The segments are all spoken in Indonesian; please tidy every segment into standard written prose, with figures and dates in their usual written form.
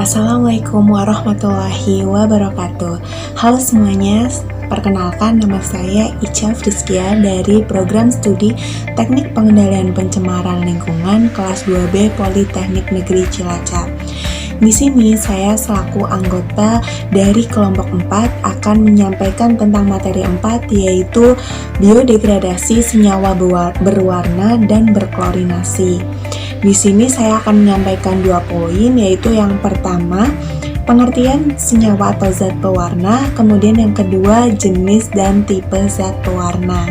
Assalamualaikum warahmatullahi wabarakatuh. Halo semuanya, perkenalkan nama saya Ica Friskia dari program studi Teknik Pengendalian Pencemaran Lingkungan kelas 2B Politeknik Negeri Cilacap. Di sini saya selaku anggota dari kelompok 4 akan menyampaikan tentang materi 4, yaitu biodegradasi senyawa berwarna dan berklorinasi. Di sini saya akan menyampaikan 2 poin, yaitu yang pertama, pengertian senyawa atau zat pewarna, kemudian yang kedua, jenis dan tipe zat pewarna.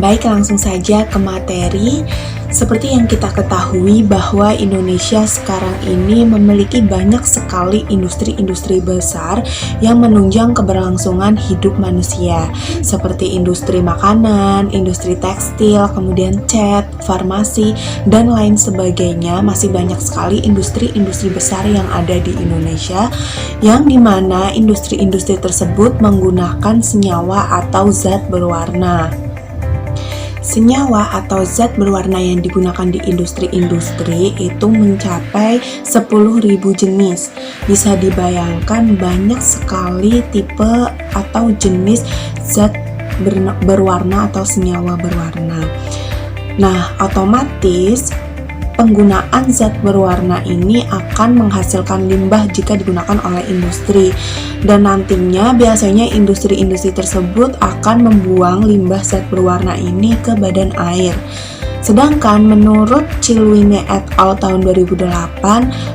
Baik, langsung saja ke materi. Seperti yang kita ketahui bahwa Indonesia sekarang ini memiliki banyak sekali industri-industri besar yang menunjang keberlangsungan hidup manusia, seperti industri makanan, industri tekstil, kemudian cat, farmasi, dan lain sebagainya. Masih banyak sekali industri-industri besar yang ada di Indonesia, yang dimana industri-industri tersebut menggunakan senyawa atau zat berwarna. Senyawa atau zat berwarna yang digunakan di industri-industri itu mencapai 10.000 jenis. Bisa dibayangkan banyak sekali tipe atau jenis zat berwarna atau senyawa berwarna. Nah, otomatis penggunaan zat berwarna ini akan menghasilkan limbah jika digunakan oleh industri, dan nantinya biasanya industri-industri tersebut akan membuang limbah zat berwarna ini ke badan air. Sedangkan menurut Cilwine et al. Tahun 2008,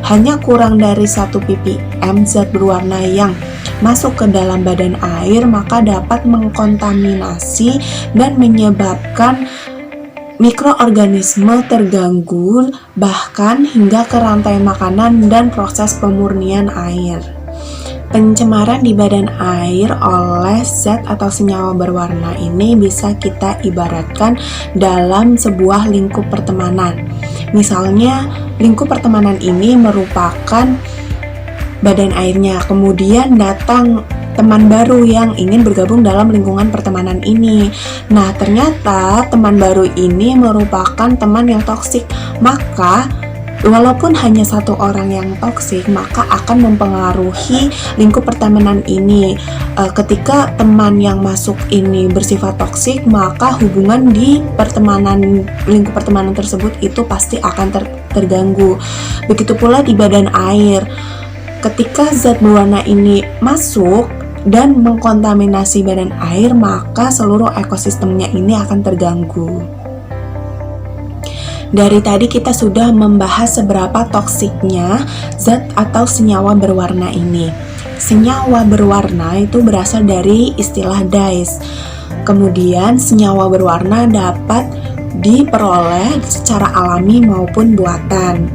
hanya kurang dari 1 ppm zat berwarna yang masuk ke dalam badan air maka dapat mengkontaminasi dan menyebabkan mikroorganisme terganggu, bahkan hingga ke rantai makanan dan proses pemurnian air. Pencemaran di badan air oleh zat atau senyawa berwarna ini bisa kita ibaratkan dalam sebuah lingkup pertemanan. Misalnya, lingkup pertemanan ini merupakan badan airnya, kemudian datang teman baru yang ingin bergabung dalam lingkungan pertemanan ini. Nah, ternyata teman baru ini merupakan teman yang toksik. Maka, walaupun hanya 1 orang yang toksik, maka akan mempengaruhi lingkup pertemanan ini. Ketika teman yang masuk ini bersifat toksik, maka hubungan di lingkup pertemanan tersebut itu pasti akan terganggu. Begitu pula di badan air. Ketika zat berwarna ini masuk dan mengkontaminasi badan air, maka seluruh ekosistemnya ini akan terganggu. Dari tadi kita sudah membahas seberapa toksiknya zat atau senyawa berwarna ini. Senyawa berwarna itu berasal dari istilah dyes. Kemudian senyawa berwarna dapat diperoleh secara alami maupun buatan.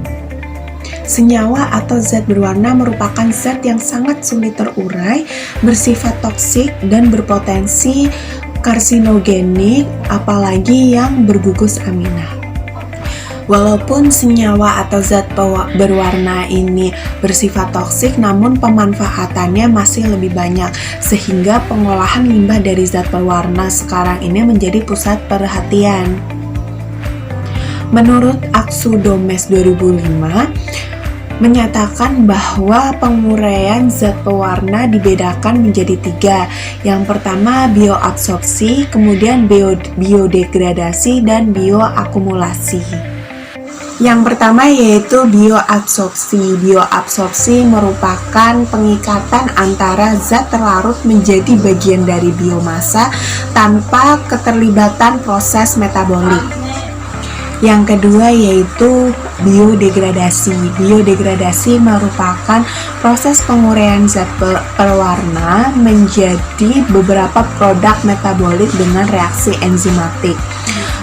Senyawa atau zat berwarna merupakan zat yang sangat sulit terurai, bersifat toksik dan berpotensi karsinogenik, apalagi yang bergugus aminah. Walaupun senyawa atau zat berwarna ini bersifat toksik, namun pemanfaatannya masih lebih banyak, sehingga pengolahan limbah dari zat berwarna sekarang ini menjadi pusat perhatian. Menurut Aksudomes 2005, menyatakan bahwa penguraian zat pewarna dibedakan menjadi 3. Yang pertama bioabsorpsi, kemudian biodegradasi, dan bioakumulasi. Yang pertama yaitu bioabsorpsi. Bioabsorpsi merupakan pengikatan antara zat terlarut menjadi bagian dari biomasa tanpa keterlibatan proses metabolik. Yang kedua yaitu biodegradasi. Biodegradasi merupakan proses penguraian zat berwarna menjadi beberapa produk metabolik dengan reaksi enzimatik.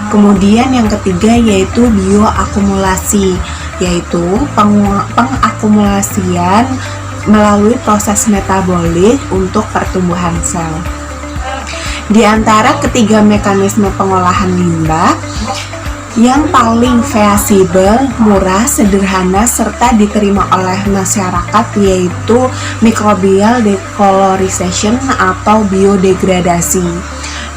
Kemudian yang ketiga yaitu bioakumulasi, yaitu pengakumulasian melalui proses metabolik untuk pertumbuhan sel. Di antara ketiga mekanisme pengolahan limbah, yang paling feasible, murah, sederhana, serta diterima oleh masyarakat yaitu microbial decolorization atau biodegradasi.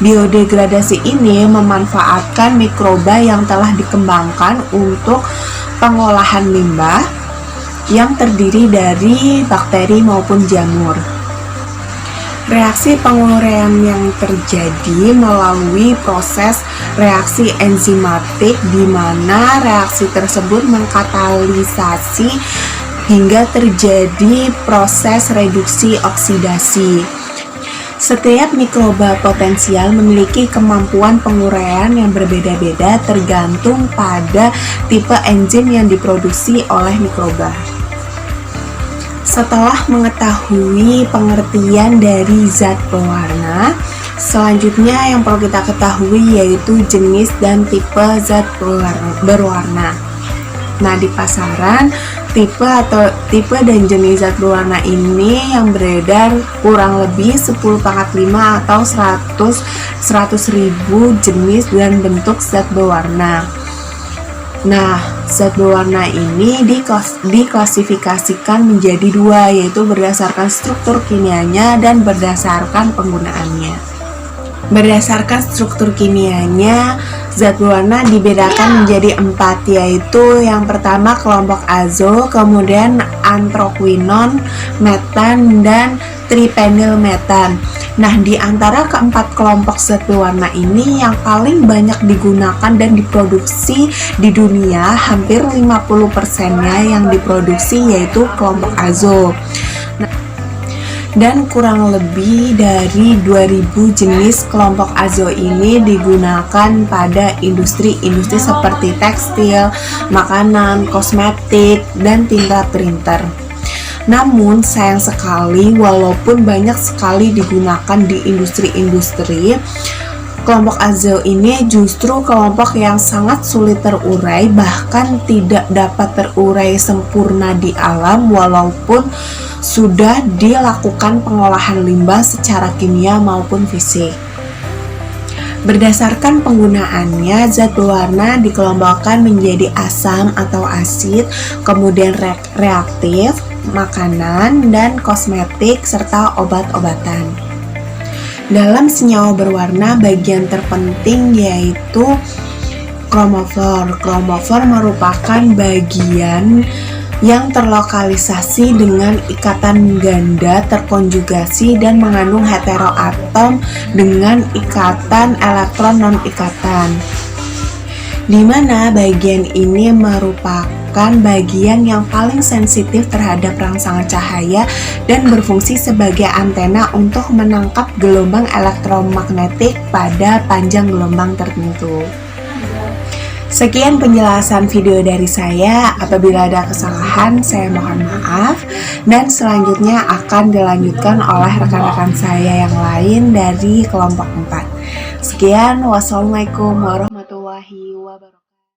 Biodegradasi ini memanfaatkan mikroba yang telah dikembangkan untuk pengolahan limbah yang terdiri dari bakteri maupun jamur. Reaksi penguraian yang terjadi melalui proses reaksi enzimatik di mana reaksi tersebut mengkatalisasi hingga terjadi proses reduksi oksidasi. Setiap mikroba potensial memiliki kemampuan penguraian yang berbeda-beda tergantung pada tipe enzim yang diproduksi oleh mikroba. Setelah mengetahui pengertian dari zat pewarna, selanjutnya yang perlu kita ketahui yaitu jenis dan tipe zat berwarna. Nah, di pasaran, tipe dan jenis zat berwarna ini yang beredar kurang lebih 10⁻5 atau 100.000 jenis dan bentuk zat berwarna. Nah, zat berwarna ini diklasifikasikan menjadi dua, yaitu berdasarkan struktur kimianya dan berdasarkan penggunaannya. Berdasarkan struktur kimianya, zat berwarna dibedakan menjadi 4, yaitu yang pertama kelompok azo, kemudian antroquinon, metan, dan tripenylmetan. Nah, di antara keempat kelompok zat berwarna ini yang paling banyak digunakan dan diproduksi di dunia, hampir 50%-nya yang diproduksi yaitu kelompok azo. Dan kurang lebih dari 2000 jenis kelompok azo ini digunakan pada industri-industri seperti tekstil, makanan, kosmetik, dan tinta printer. Namun sayang sekali, walaupun banyak sekali digunakan di industri-industri, kelompok azo ini justru kelompok yang sangat sulit terurai, bahkan tidak dapat terurai sempurna di alam walaupun sudah dilakukan pengolahan limbah secara kimia maupun fisik. Berdasarkan penggunaannya, zat berwarna dikelompokkan menjadi asam atau asid, kemudian reaktif, makanan, dan kosmetik, serta obat-obatan. Dalam senyawa berwarna, bagian terpenting yaitu kromofor. Kromofor merupakan bagian yang terlokalisasi dengan ikatan ganda terkonjugasi dan mengandung heteroatom dengan ikatan elektron non-ikatan, di mana bagian ini merupakan bagian yang paling sensitif terhadap rangsangan cahaya dan berfungsi sebagai antena untuk menangkap gelombang elektromagnetik pada panjang gelombang tertentu. Sekian penjelasan video dari saya. Apabila ada kesalahan, saya mohon maaf. Dan selanjutnya akan dilanjutkan oleh rekan-rekan saya yang lain dari kelompok 4. Sekian, wassalamualaikum warahmatullahi wabarakatuh.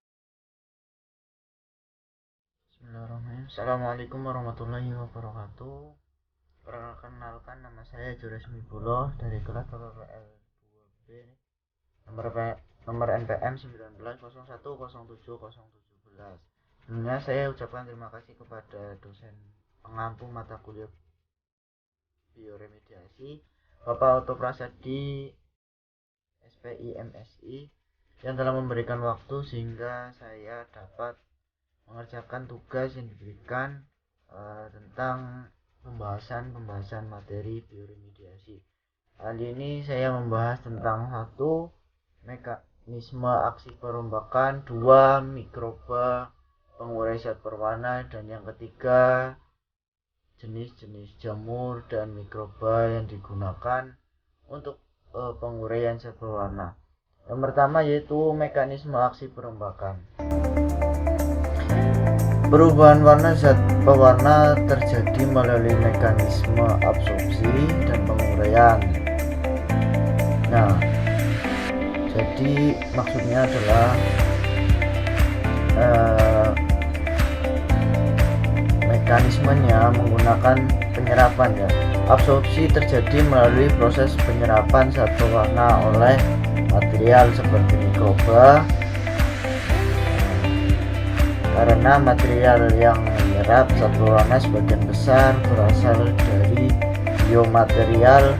Bismillahirrahmanirrahim. Assalamualaikum warahmatullahi wabarakatuh. Perkenalkan, nama saya Juresmi Buloh dari kelas PPL 2B, nomor NPM 19010717. Sebelumnya saya ucapkan terima kasih kepada dosen pengampu mata kuliah bioremediasi Bapak Oto Prasadi SPI MSI yang telah memberikan waktu sehingga saya dapat mengerjakan tugas yang diberikan tentang pembahasan materi bioremediasi. Kali ini saya membahas tentang satu mekanisme aksi perombakan, 2 mikroba pengurai zat berwarna, dan yang ketiga jenis-jenis jamur dan mikroba yang digunakan untuk penguraian zat berwarna. Yang pertama yaitu mekanisme aksi perombakan. Perubahan warna zat pewarna terjadi melalui mekanisme absorpsi dan penguraian. Nah, jadi maksudnya adalah mekanismenya menggunakan penyerapan ya. Absorpsi terjadi melalui proses penyerapan zat pewarna oleh material seperti mikroba, karena material yang menyerap zat pewarna sebagian besar berasal dari biomaterial,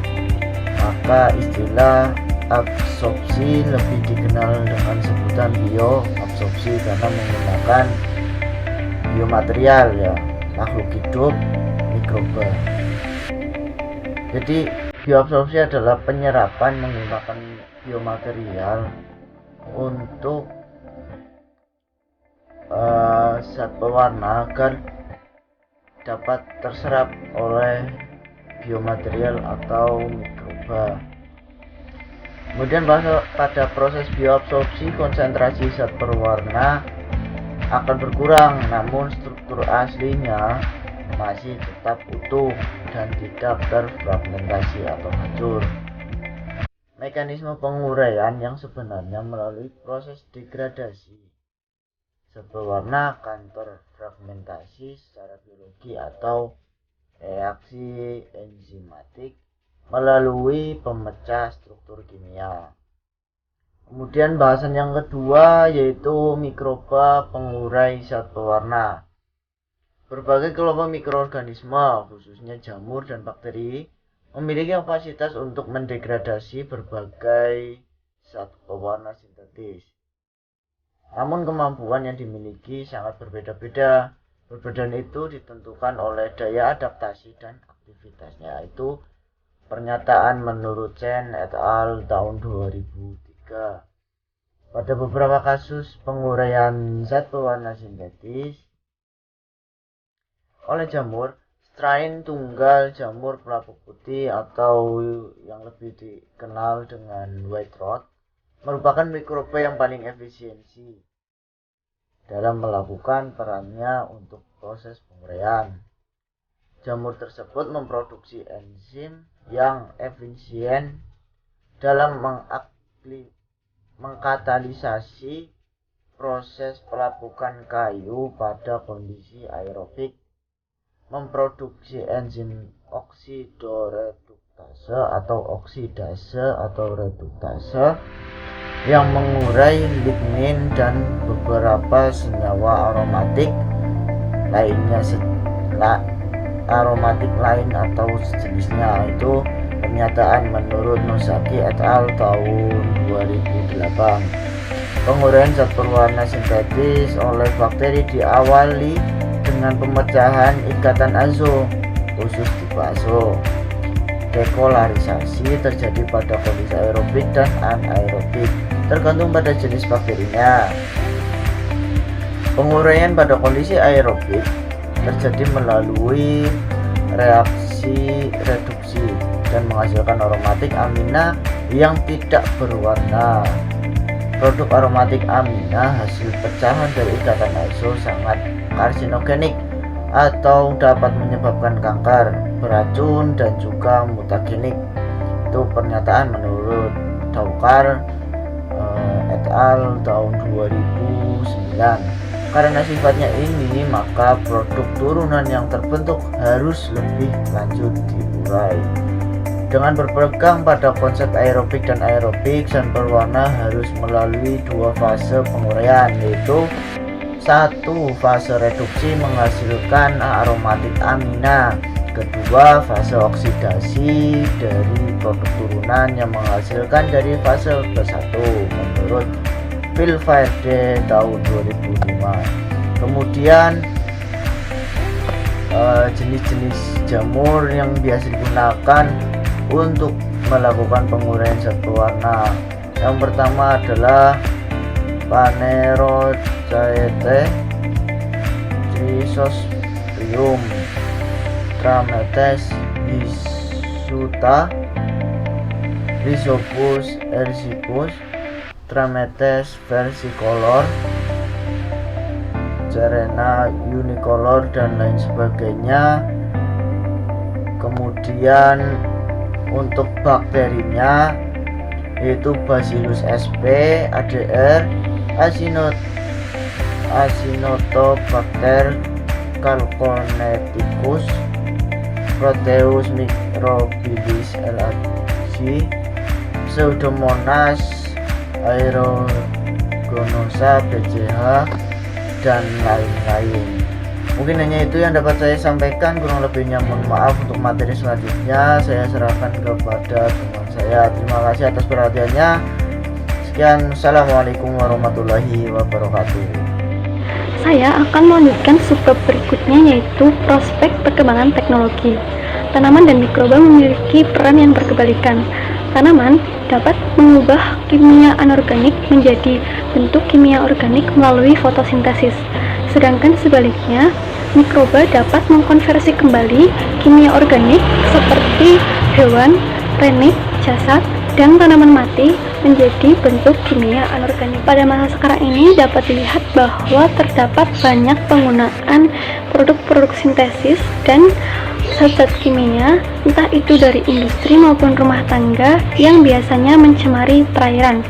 maka istilah absorpsi lebih dikenal dengan sebutan bioabsorpsi karena menggunakan biomaterial ya, makhluk hidup, mikroba. Jadi bioabsorpsi adalah penyerapan menggunakan biomaterial untuk zat pewarna agar dapat terserap oleh biomaterial atau mikroba. Kemudian pada proses bioabsorpsi konsentrasi zat pewarna akan berkurang, namun struktur aslinya masih tetap utuh dan tidak terfragmentasi atau hancur. Mekanisme penguraian yang sebenarnya melalui proses degradasi zat pewarna akan terfragmentasi secara biologi atau reaksi enzimatik melalui pemecah struktur kimia. Kemudian bahasan yang kedua yaitu mikroba pengurai zat pewarna. Berbagai kelompok mikroorganisme, khususnya jamur dan bakteri, memiliki kapasitas untuk mendegradasi berbagai zat pewarna sintetis. Namun kemampuan yang dimiliki sangat berbeda-beda. Perbedaan itu ditentukan oleh daya adaptasi dan aktivitasnya. Itu pernyataan menurut Chen et al. Tahun 2003. Pada beberapa kasus penguraian zat pewarna sintetis oleh jamur, strain tunggal jamur pelapuk putih atau yang lebih dikenal dengan white rot merupakan mikroba yang paling efisiensi dalam melakukan perannya untuk proses penguraian. Jamur tersebut memproduksi enzim yang efisien dalam mengkatalisasi proses pelapukan kayu pada kondisi aerobik, memproduksi enzim oksidoreduktase atau oksidase atau reduktase yang mengurai lignin dan beberapa senyawa aromatik lainnya lain atau sejenisnya. Itu pernyataan menurut Nosaki et al. Tahun 2008. Penguraian zat pewarna sintetis oleh bakteri diawali dengan pemecahan ikatan azo khusus tipe azo. Dekolarisasi terjadi pada kondisi aerobik dan anaerobik, tergantung pada jenis bakterinya. Penguraian pada kondisi aerobik terjadi melalui reaksi reduksi dan menghasilkan aromatik amina yang tidak berwarna. Produk aromatik amina hasil pecahan dari ikatan azo sangat karsinogenik atau dapat menyebabkan kanker, beracun, dan juga mutagenik. Itu pernyataan menurut Daukar et al. Tahun 2009. Karena sifatnya ini, maka produk turunan yang terbentuk harus lebih lanjut diurai. Dengan berpegang pada konsep aerobik dan aerobik, zat pewarna harus melalui dua fase penguraian, yaitu satu, fase reduksi menghasilkan aromatik amina. Kedua, fase oksidasi dari produk turunan yang menghasilkan dari fase ke-1 menurut Vilverde tahun 2005. Kemudian jenis-jenis jamur yang biasa digunakan untuk melakukan penguraian zat pewarna. Yang pertama adalah Phanerochaete, Chrysosporium, Trametes bisuta, Rhizopus ersipus, Trametes versicolor, Cerena unicolor dan lain sebagainya. Kemudian untuk bakterinya yaitu Bacillus sp, ADR, Acinetobacter calconeticus, Proteus microbilis LAG, Pseudomonas aerogonosa BCH, dan lain-lain. Mungkin hanya itu yang dapat saya sampaikan, kurang lebihnya mohon maaf. Untuk materi selanjutnya saya serahkan kepada teman saya. Terima kasih atas perhatiannya. Sekian, assalamualaikum warahmatullahi wabarakatuh. Saya akan melanjutkan subbab berikutnya, yaitu prospek perkembangan teknologi. Tanaman dan mikroba memiliki peran yang berkebalikan. Tanaman dapat mengubah kimia anorganik menjadi bentuk kimia organik melalui fotosintesis. Sedangkan sebaliknya, mikroba dapat mengkonversi kembali kimia organik seperti hewan, renik, jasad, dan tanaman mati menjadi bentuk kimia anorganik. Pada masa sekarang ini dapat dilihat bahwa terdapat banyak penggunaan produk-produk sintesis dan zat-zat kimia, entah itu dari industri maupun rumah tangga, yang biasanya mencemari perairan.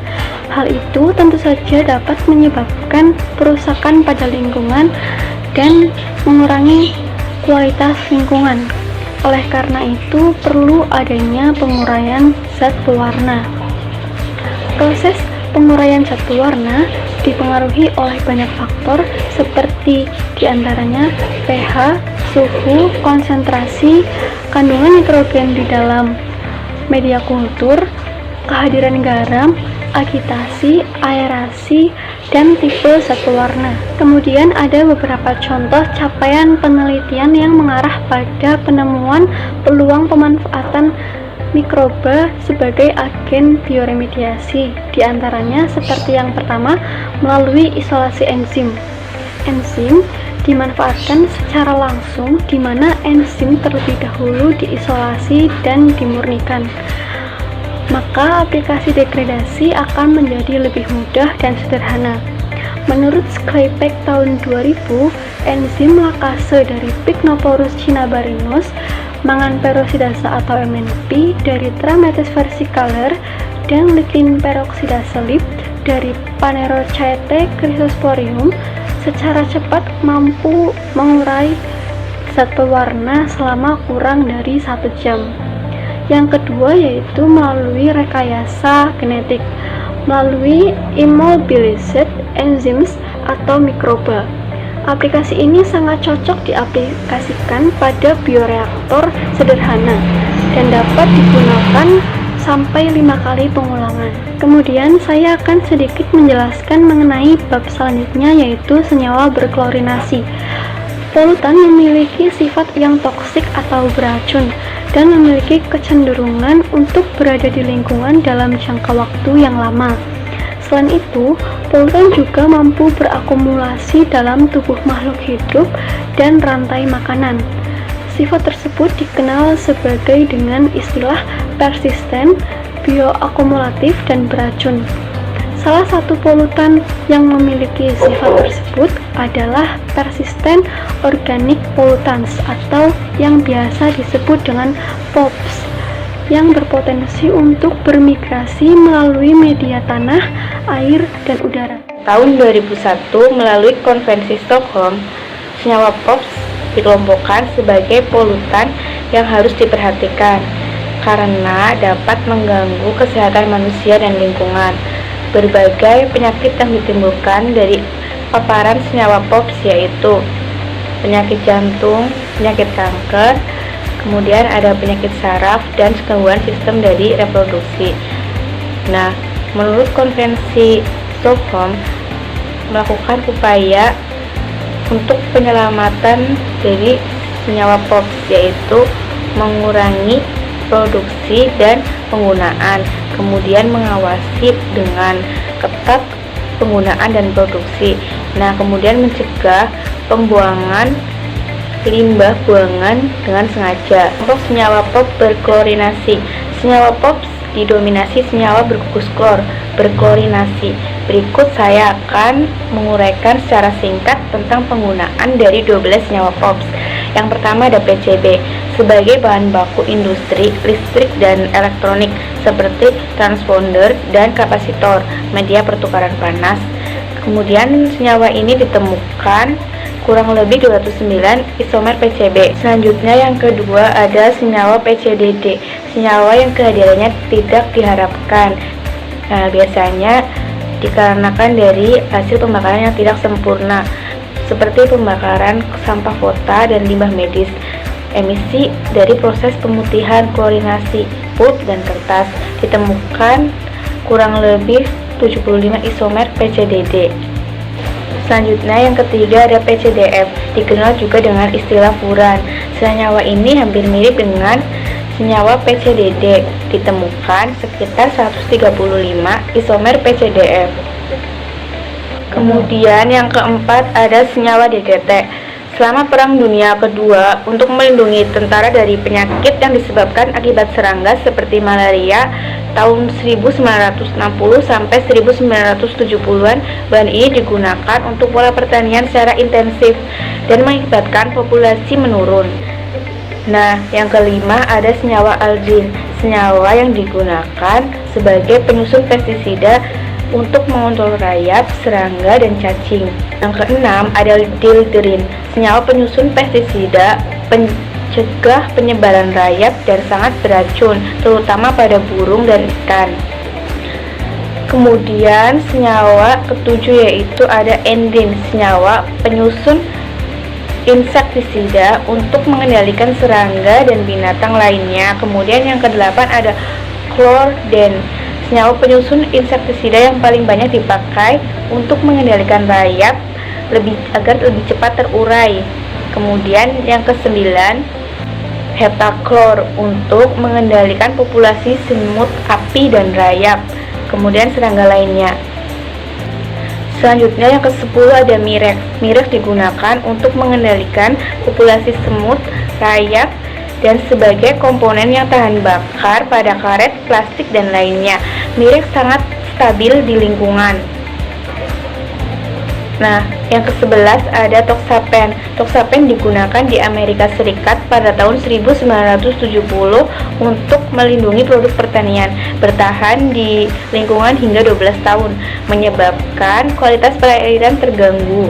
Hal itu tentu saja dapat menyebabkan perusakan pada lingkungan dan mengurangi kualitas lingkungan. Oleh karena itu, perlu adanya penguraian zat pewarna. Proses penguraian zat pewarna dipengaruhi oleh banyak faktor seperti diantaranya pH, suhu, konsentrasi, kandungan nitrogen di dalam media kultur, kehadiran garam, agitasi, aerasi, dan tipe zat pewarna. Kemudian ada beberapa contoh capaian penelitian yang mengarah pada penemuan peluang pemanfaatan mikroba sebagai agen bioremediasi. Di antaranya seperti yang pertama, melalui isolasi enzim. Enzim dimanfaatkan secara langsung, di mana enzim terlebih dahulu diisolasi dan dimurnikan. Maka aplikasi degradasi akan menjadi lebih mudah dan sederhana. Menurut Sklepek tahun 2000, enzim lakase dari Pycnoporus cinnabarinus, mangan peroxidase atau MNP dari Trametes versicolor, dan likin peroksidase lip dari Phanerochaete chrysosporium secara cepat mampu mengurai zat pewarna selama kurang dari 1 jam. Yang kedua yaitu melalui rekayasa genetik, melalui immobilized enzymes atau mikroba. Aplikasi ini sangat cocok diaplikasikan pada bioreaktor sederhana dan dapat digunakan sampai 5 kali pengulangan. Kemudian saya akan sedikit menjelaskan mengenai bab selanjutnya, yaitu senyawa berklorinasi. Polutan memiliki sifat yang toksik atau beracun dan memiliki kecenderungan untuk berada di lingkungan dalam jangka waktu yang lama. Selain itu, polutan juga mampu berakumulasi dalam tubuh makhluk hidup dan rantai makanan. Sifat tersebut dikenal sebagai dengan istilah persisten, bioakumulatif, dan beracun. Salah satu polutan yang memiliki sifat tersebut adalah persistent organic pollutants atau yang biasa disebut dengan POPs, yang berpotensi untuk bermigrasi melalui media tanah, air, dan udara. Tahun 2001, melalui Konvensi Stockholm, senyawa POPs dikelompokkan sebagai polutan yang harus diperhatikan karena dapat mengganggu kesehatan manusia dan lingkungan. Berbagai penyakit yang ditimbulkan dari paparan senyawa POPs yaitu penyakit jantung, penyakit kanker, kemudian ada penyakit saraf, dan gangguan sistem dari reproduksi. Nah, menurut Konvensi Stockholm melakukan upaya untuk penyelamatan dari senyawa POPs yaitu mengurangi produksi dan penggunaan, kemudian mengawasi dengan ketat penggunaan dan produksi. Nah, kemudian mencegah pembuangan limbah buangan dengan sengaja. Untuk senyawa POP berklorinasi, senyawa POPs didominasi senyawa bergugus klor. berkoordinasi. Berikut saya akan menguraikan secara singkat tentang penggunaan dari 12 senyawa POPs. Yang pertama ada PCB sebagai bahan baku industri listrik dan elektronik seperti transponder dan kapasitor, media pertukaran panas. Kemudian senyawa ini ditemukan kurang lebih 209 isomer PCB. Selanjutnya yang kedua ada senyawa PCDD, senyawa yang kehadirannya tidak diharapkan. Biasanya dikarenakan dari hasil pembakaran yang tidak sempurna, seperti pembakaran sampah kota dan limbah medis, emisi dari proses pemutihan, klorinasi, pulp dan kertas. Ditemukan kurang lebih 75 isomer PCDD. Selanjutnya yang ketiga ada PCDF, dikenal juga dengan istilah furan. Senyawa ini hampir mirip dengan senyawa PCDD, ditemukan sekitar 135 isomer PCDF. Kemudian yang keempat ada senyawa DDT. Selama Perang Dunia Kedua, untuk melindungi tentara dari penyakit yang disebabkan akibat serangga seperti malaria tahun 1960 sampai 1970-an, bahan ini digunakan untuk pola pertanian secara intensif dan mengakibatkan populasi menurun. Nah, yang kelima ada senyawa aldrin, senyawa yang digunakan sebagai penyusun pestisida untuk mengontrol rayap, serangga, dan cacing. Yang keenam ada dieldrin, senyawa penyusun pestisida pencegah penyebaran rayap dan sangat beracun, terutama pada burung dan ikan. Kemudian senyawa ketujuh yaitu ada endrin, senyawa penyusun insektisida untuk mengendalikan serangga dan binatang lainnya. Kemudian yang kedelapan ada klorden, senyawa penyusun insektisida yang paling banyak dipakai untuk mengendalikan rayap agar lebih cepat terurai. Kemudian yang kesembilan heptaklor untuk mengendalikan populasi semut, api, dan rayap, kemudian serangga lainnya. Selanjutnya yang ke-10 ada mirex. Mirex digunakan untuk mengendalikan populasi semut, rayap, dan sebagai komponen yang tahan bakar pada karet, plastik, dan lainnya. Mirex sangat stabil di lingkungan. Nah, yang ke-11 ada toxapen. Toxapen digunakan di Amerika Serikat pada tahun 1970 untuk melindungi produk pertanian, bertahan di lingkungan hingga 12 tahun, menyebabkan kualitas perairan terganggu.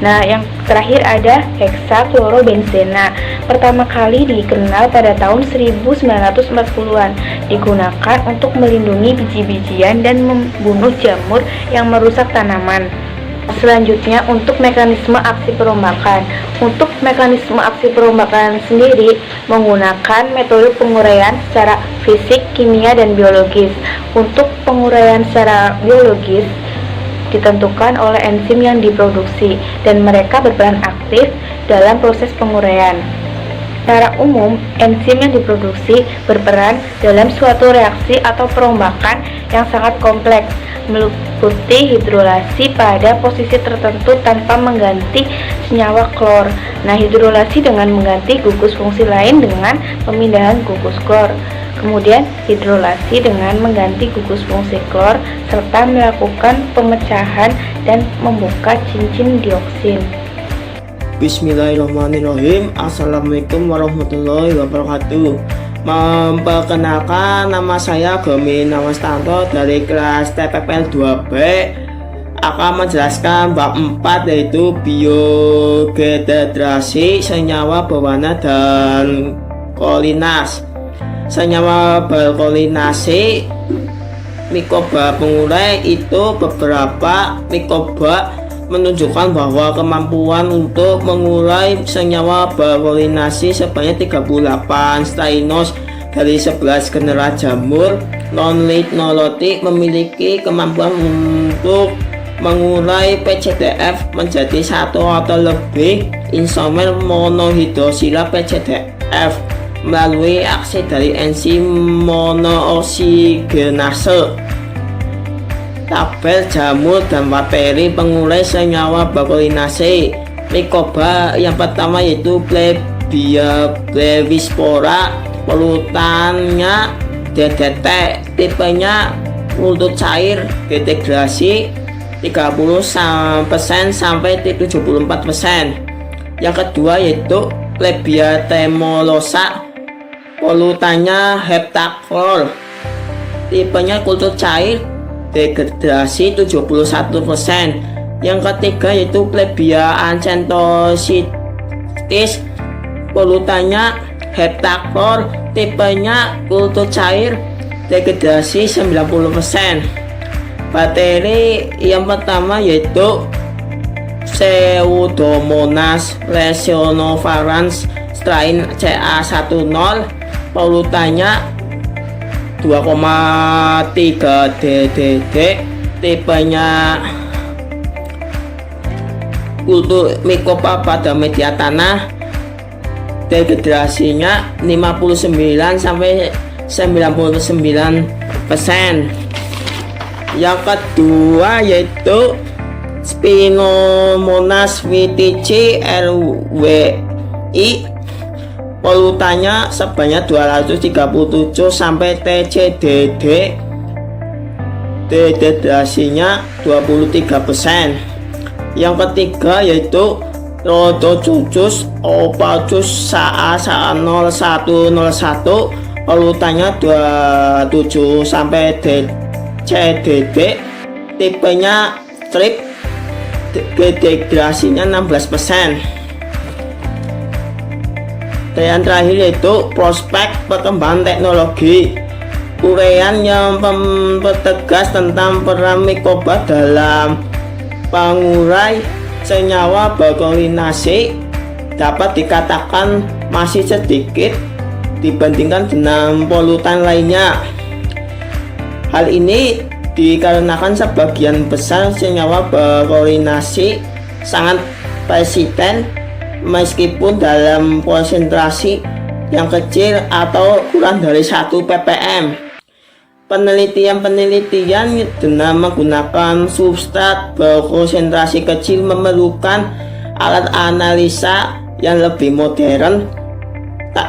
Nah, yang terakhir ada hexaklorobenzena. Pertama kali dikenal pada tahun 1940-an, digunakan untuk melindungi biji-bijian dan membunuh jamur yang merusak tanaman. Selanjutnya untuk mekanisme aksi perombakan. Untuk mekanisme aksi perombakan sendiri menggunakan metode penguraian secara fisik, kimia, dan biologis. Untuk penguraian secara biologis ditentukan oleh enzim yang diproduksi dan mereka berperan aktif dalam proses penguraian. Secara umum, enzim yang diproduksi berperan dalam suatu reaksi atau perombakan yang sangat kompleks, meliputi hidrolasi pada posisi tertentu tanpa mengganti senyawa klor. Nah, hidrolasi dengan mengganti gugus fungsi lain dengan pemindahan gugus klor. Kemudian hidrolasi dengan mengganti gugus fungsi klor serta melakukan pemecahan dan membuka cincin dioksin. Bismillahirrahmanirrahim. Assalamualaikum warahmatullahi wabarakatuh. Memperkenalkan, nama saya Gemi Nawastanto dari kelas TPPL 2B, akan menjelaskan bab 4 yaitu biodehidrasi senyawa berwarna dan kolinas. Senyawa berkolinasi mikroba pengurai itu beberapa mikroba menunjukkan bahwa kemampuan untuk mengurai senyawa berkolinasi sebanyak 38 stainos dari 11 genera jamur non-lichnolotik memiliki kemampuan untuk mengurai PCDF menjadi satu atau lebih isomer monohidrosila PCDF melalui aksi dari enzim monooksigenase. Tabel jamur dan bakteri pengurai senyawa berkolinasi. Mikroba yang pertama yaitu Plebia brevispora, polutannya DDT, tipenya kultur cair dehidrasi 30% sampai 74%. Yang kedua yaitu Klebsiella tremolosa, polutannya heptaklor, tipenya kultur cair dehidrasi 71%. Yang ketiga yaitu Klebsiella acanthocytis, polutannya heptaklor, tipenya kultur cair dehidrasi 90%. Bakteri yang pertama yaitu Pseudomonas leishmaniarum strain CA10, polutannya 2,3 DDD, tipenya kultur Mycoba pada media tanah, dehidrasinya 59 sampai 99%. Yang kedua yaitu Spinomonas vitici LWI, polutannya sebanyak 237 sampai TCDD, dehidrasinya 23%. Yang ketiga yaitu Rhodochuchus opacus SA0101, polutannya 27 sampai CDD, tipenya strip, dehidrasinya 16%. Dan yang terakhir yaitu prospek perkembangan teknologi, uraian yang mempertegas tentang peran Mycoba dalam pengurai senyawa bakulinase dapat dikatakan masih sedikit dibandingkan dengan polutan lainnya. Hal ini dikarenakan sebagian besar senyawa bakulinase sangat persisten meskipun dalam konsentrasi yang kecil atau kurang dari 1 ppm. Penelitian dengan menggunakan substrat berkonsentrasi kecil memerlukan alat analisa yang lebih modern,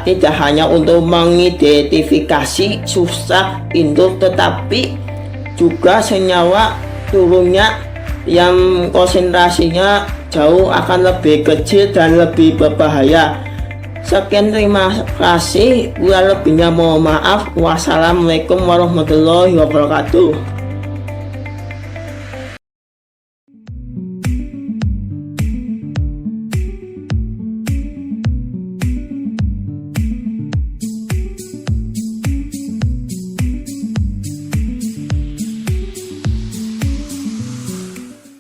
tidak hanya untuk mengidentifikasi substrat induk tetapi juga senyawa turunnya yang konsentrasinya jauh akan lebih kecil dan lebih berbahaya. Sekian, terima kasih. Kurang lebihnya mohon maaf. Wassalamualaikum warahmatullahi wabarakatuh.